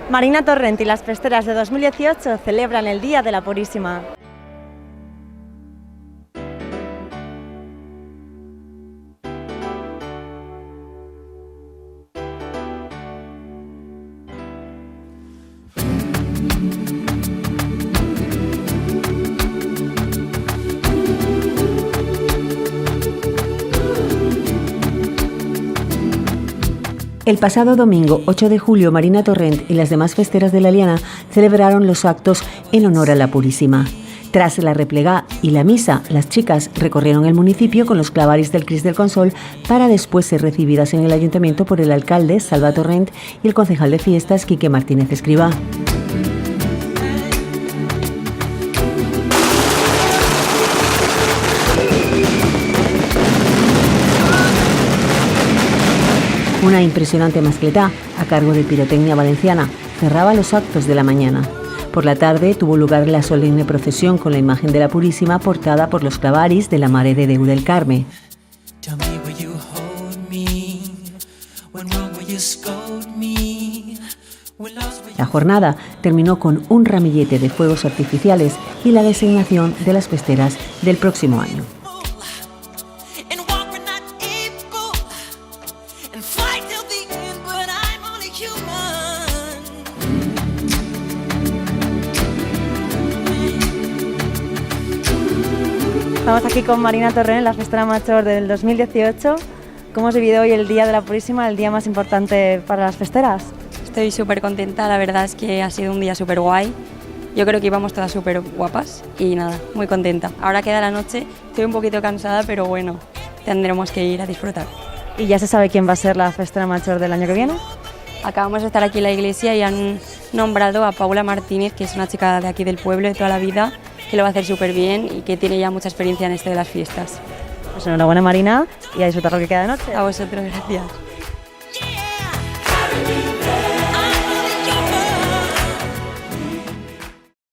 Marina Torrent y las festeras de 2018 celebran el Día de la Purísima. El pasado domingo 8 de julio, Marina Torrent y las demás festeras de la Liana celebraron los actos en honor a la Purísima. Tras la replegá y la misa, las chicas recorrieron el municipio con los clavaris del Crist del Consol para después ser recibidas en el ayuntamiento por el alcalde, Salva Torrent, y el concejal de fiestas, Quique Martínez Escribá. Una impresionante mascletá, a cargo de Pirotecnia Valenciana, cerraba los actos de la mañana. Por la tarde tuvo lugar la solemne procesión con la imagen de la Purísima portada por los clavaris de la Mare de Déu del Carme. La jornada terminó con un ramillete de fuegos artificiales y la designación de las festeras del próximo año. Estamos aquí con Marina Torrent, la festera mayor del 2018. ¿Cómo has vivido hoy el Día de la Purísima, el día más importante para las festeras? Estoy súper contenta, la verdad es que ha sido un día súper guay. Yo creo que íbamos todas súper guapas y nada, muy contenta. Ahora queda la noche, estoy un poquito cansada, pero bueno, tendremos que ir a disfrutar. ¿Y ya se sabe quién va a ser la festera mayor del año que viene? Acabamos de estar aquí en la iglesia y han nombrado a Paula Martínez, que es una chica de aquí del pueblo de toda la vida, que lo va a hacer súper bien y que tiene ya mucha experiencia en esto de las fiestas. Pues enhorabuena, Marina, y a disfrutar lo que queda de noche. A vosotros, gracias.